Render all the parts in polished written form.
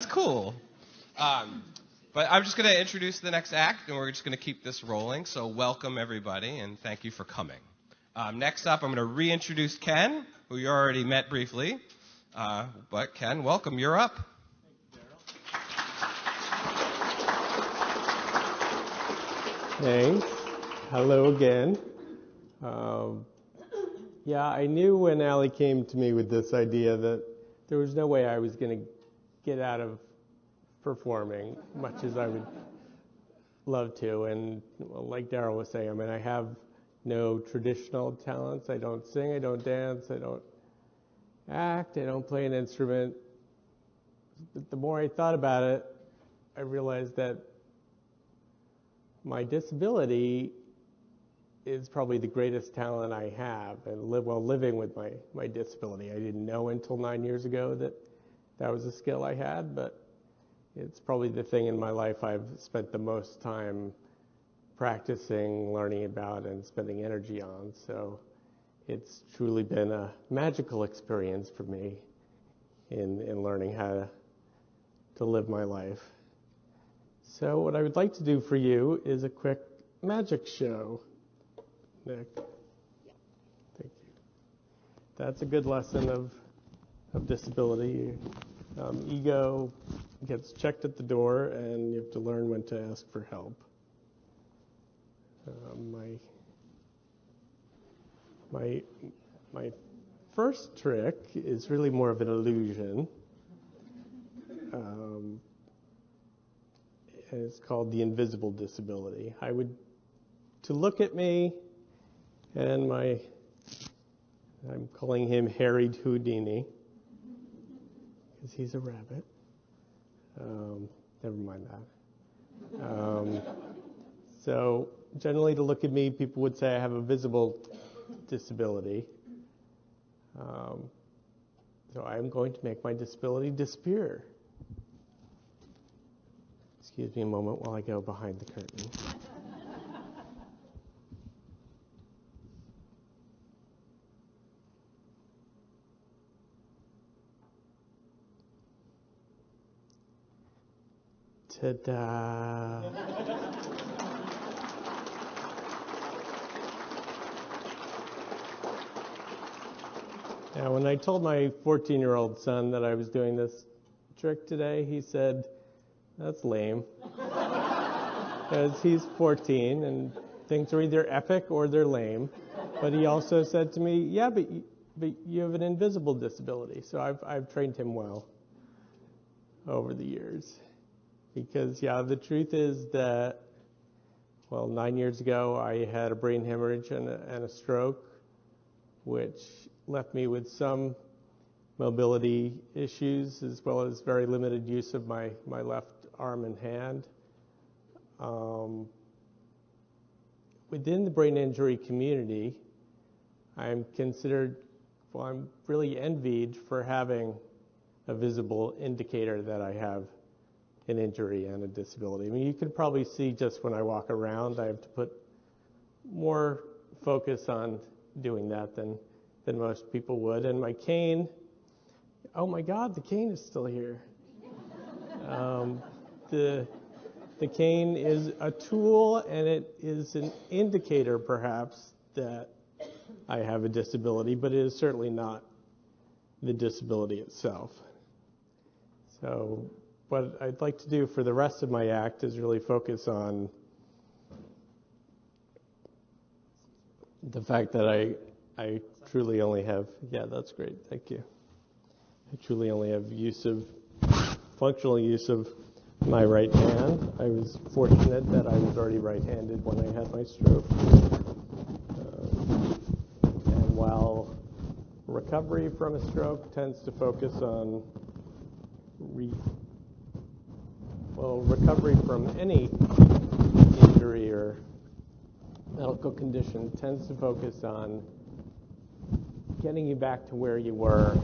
cool. But I'm just going to introduce the next act, and we're just going to keep this rolling. So welcome, everybody, and thank you for coming. Next up, I'm going to reintroduce Ken, who you already met briefly. But Ken, welcome. You're up. Thanks. Hello again. Yeah, I knew when Allie came to me with this idea that there was no way I was going to get out of performing, much as I would love to. And like Daryl was saying, I mean, I have no traditional talents. I don't sing, I don't dance, I don't act, I don't play an instrument. But the more I thought about it, I realized that my disability is probably the greatest talent I have, and living with my disability. I didn't know until 9 years ago that was a skill I had, but it's probably the thing in my life I've spent the most time practicing, learning about, and spending energy on. So it's truly been a magical experience for me in learning how to live my life. So what I would like to do for you is a quick magic show. Nick. Thank you. That's a good lesson of disability. Ego gets checked at the door, and you have to learn when to ask for help. My first trick is really more of an illusion. And it's called the invisible disability. To look at me, and I'm calling him Harried Houdini, because he's a rabbit. Never mind that. So generally to look at me, people would say I have a visible disability. So I'm going to make my disability disappear. Excuse me a moment while I go behind the curtain. Ta-da! Now, when I told my 14-year-old son that I was doing this trick today, he said, "That's lame." Because he's 14 and things are either epic or they're lame. But he also said to me, "Yeah, but you have an invisible disability." So I've trained him well over the years. Because, the truth is that, 9 years ago, I had a brain hemorrhage and a stroke, which left me with some mobility issues, as well as very limited use of my left arm and hand. Within the brain injury community, I'm really envied for having a visible indicator that I have an injury and a disability. I mean, you can probably see just when I walk around, I have to put more focus on doing that than most people would. And my cane, oh my God, the cane is still here. The cane is a tool, and it is an indicator, perhaps, that I have a disability, but it is certainly not the disability itself. So what I'd like to do for the rest of my act is really focus on the fact that I truly only have, that's great, thank you. I truly only have functional use of my right hand. I was fortunate that I was already right-handed when I had my stroke. And while recovery from a stroke tends to focus on recovery from any injury or medical condition tends to focus on getting you back to where you were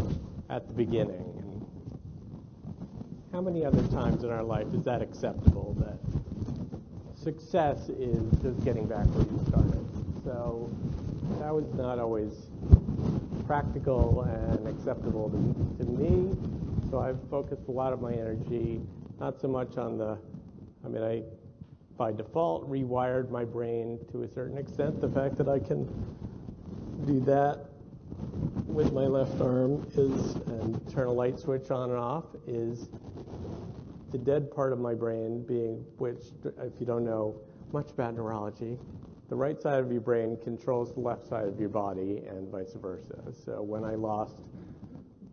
at the beginning. And how many other times in our life is that acceptable, that success is just getting back where you started? So that was not always practical and acceptable to me So I've focused a lot of my energy, not so much on I by default rewired my brain to a certain extent. The fact that I can do that with my left arm and turn a light switch on and off is the dead part of my brain being, which, if you don't know much about neurology, the right side of your brain controls the left side of your body and vice versa. So when I lost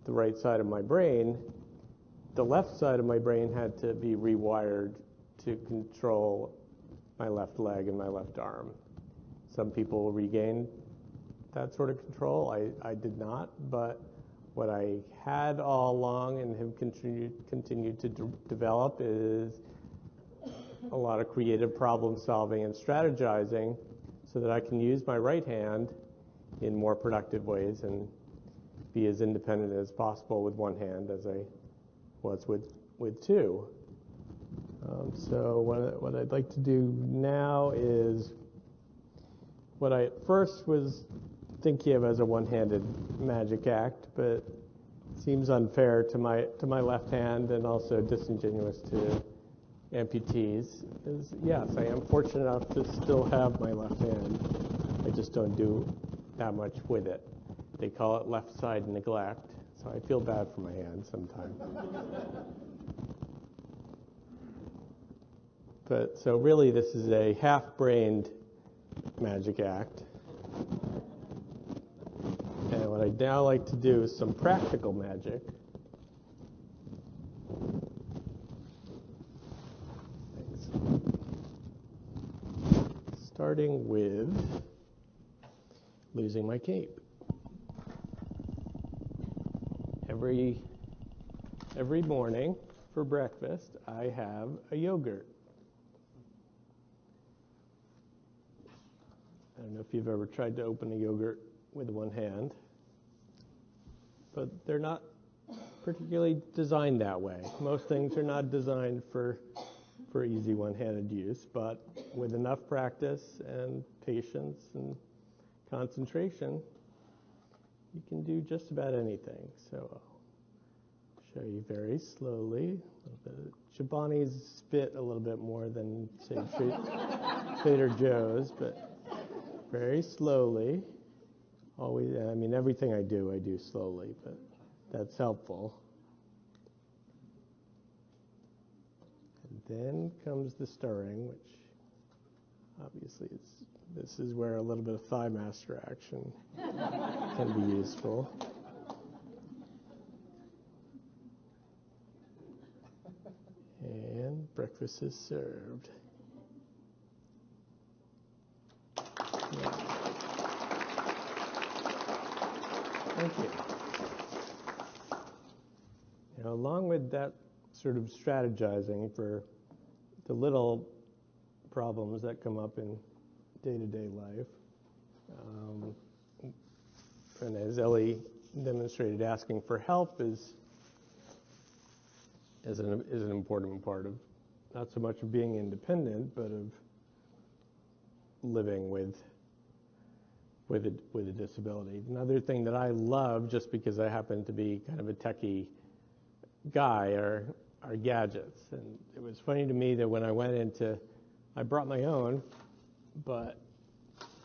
the right side of my brain, the left side of my brain had to be rewired to control my left leg and my left arm. Some people regain that sort of control. I did not, but what I had all along and have continued to develop is a lot of creative problem solving and strategizing so that I can use my right hand in more productive ways and be as independent as possible with one hand as I was with two. So what I'd like to do now is what I at first was thinking of as a one-handed magic act, but seems unfair to my left hand and also disingenuous to amputees. Is yes, I am fortunate enough to still have my left hand. I just don't do that much with it. They call it left side neglect, so I feel bad for my hand sometimes. But so really this is a half-brained magic act. And what I'd now like to do is some practical magic. Thanks. Starting with losing my cape. Every morning for breakfast, I have a yogurt. I don't know if you've ever tried to open a yogurt with one hand, but they're not particularly designed that way. Most things are not designed for easy one-handed use, but with enough practice and patience and concentration, you can do just about anything. So I'll show you very slowly. Chobani's spit a little bit more than, say, Trader Joe's, but very slowly. Always, everything I do slowly, but that's helpful. And then comes the stirring, which obviously this is where a little bit of thigh master action can be useful. And breakfast is served. Yeah. Thank you. Now, along with that sort of strategizing for the little problems that come up in day-to-day life, and as Ellie demonstrated, asking for help is an important part of not so much of being independent, but of living with a disability. Another thing that I love, just because I happen to be kind of a techie guy, are gadgets. And it was funny to me that when I brought my own, but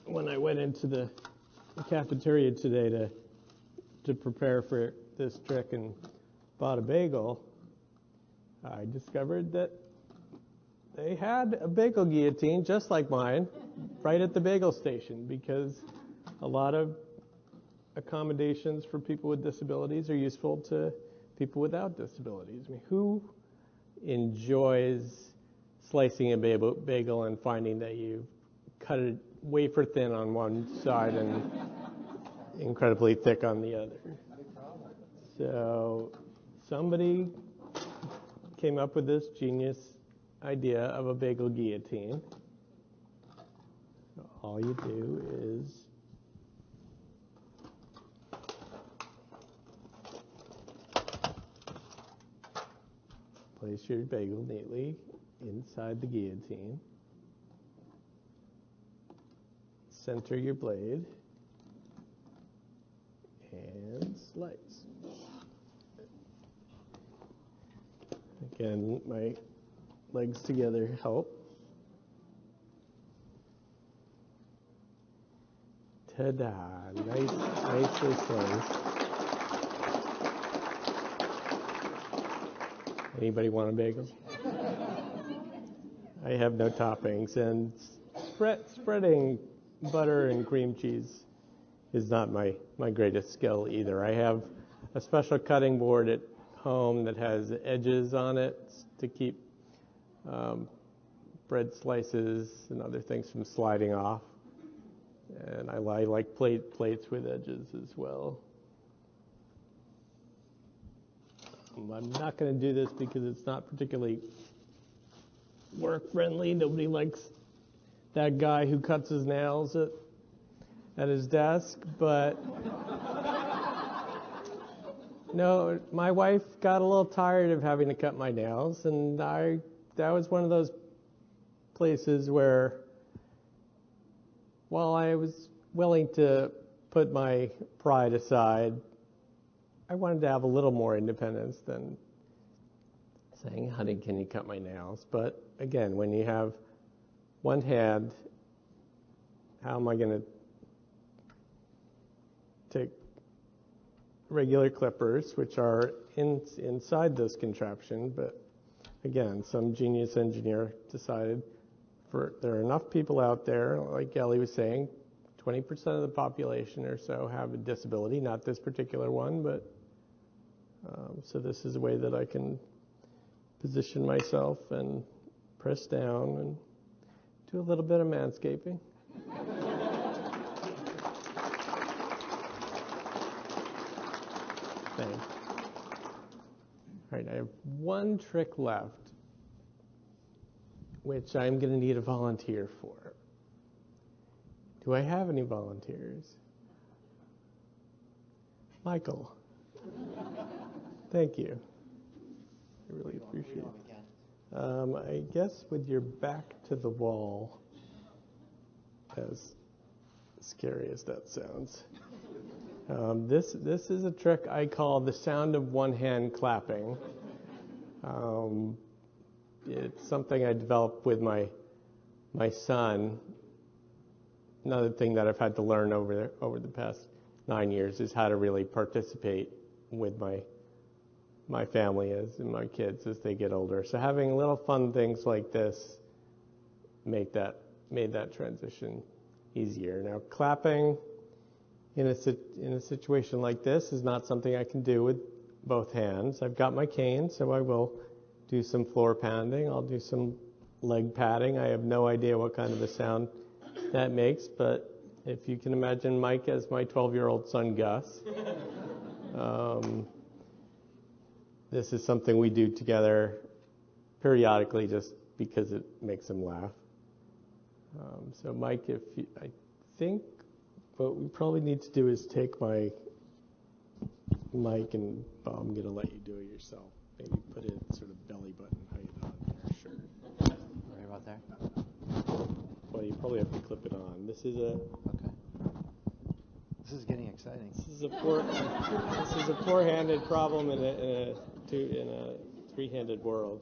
when I went into the cafeteria today to prepare for this trick and bought a bagel, I discovered that they had a bagel guillotine just like mine right at the bagel station, because a lot of accommodations for people with disabilities are useful to people without disabilities. Who enjoys slicing a bagel and finding that you cut it wafer thin on one side and incredibly thick on the other? So somebody came up with this genius idea of a bagel guillotine. So all you do is place your bagel neatly inside the guillotine. Center your blade and slice. Again, my legs together help. Ta-da! Nicely placed. Anybody want a bagel? I have no toppings, and spreading butter and cream cheese is not my greatest skill either. I have a special cutting board at home that has edges on it to keep bread slices and other things from sliding off. And I like plates with edges as well. I'm not going to do this because it's not particularly work friendly. Nobody likes that guy who cuts his nails at his desk, but no, my wife got a little tired of having to cut my nails, and that was one of those places where, while I was willing to put my pride aside, I wanted to have a little more independence than saying, honey, can you cut my nails? But again, when you have one hand, how am I going to take regular clippers, which are inside this contraption, but again, some genius engineer decided there are enough people out there, like Ellie was saying, 20% of the population or so have a disability, not this particular one, but so this is a way that I can position myself and press down and do a little bit of manscaping. Thanks. All right, I have one trick left, which I'm going to need a volunteer for. Do I have any volunteers? Michael. Thank you. I really appreciate it. I guess with your back to the wall, as scary as that sounds, this is a trick I call the sound of one hand clapping. It's something I developed with my son. Another thing that I've had to learn over the past 9 years is how to really participate with my family and my kids as they get older. So having little fun things like this made that transition easier. Now, clapping in a situation like this is not something I can do with both hands. I've got my cane, so I will do some floor pounding. I'll do some leg patting. I have no idea what kind of a sound that makes, but if you can imagine Mike as my 12-year-old son, Gus, this is something we do together periodically just because it makes him laugh. So Mike, I think what we probably need to do is take my mic, and I'm going to let you do it yourself. Maybe put it sort of belly button height on your shirt. Right about there? Well, you probably have to clip it on. This is Okay. This is getting exciting. This is a four-handed problem in a three-handed world.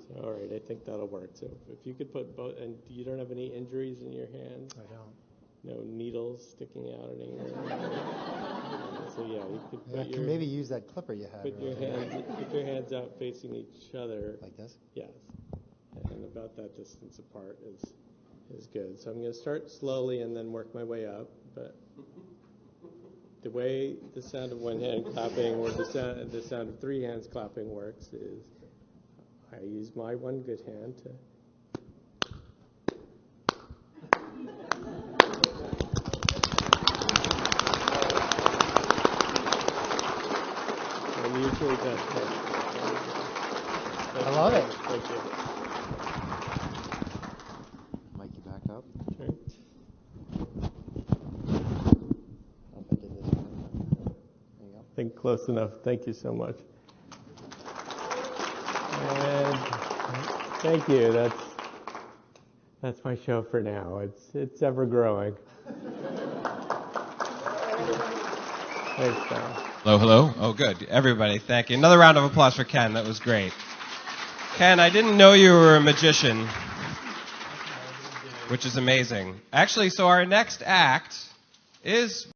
So, all right, I think that'll work. So if you could put both, and you don't have any injuries in your hands? I don't. No needles sticking out anywhere? So yeah, you could put I can maybe use that clipper you had. put your hands out facing each other. Like this? Yes. And about that distance apart is good. So I'm going to start slowly and then work my way up. But the way the sound of one hand clapping or the sound of three hands clapping works is I use my one good hand to usually does. I love it. Thank you. Mikey, back up. Sure. If I did this one. There you go. I think close enough. Thank you so much. And thank you. That's my show for now. It's ever growing. Thanks, Val. Hello, hello. Oh, good. Everybody, thank you. Another round of applause for Ken. That was great. Ken, I didn't know you were a magician, which is amazing. Actually, so our next act is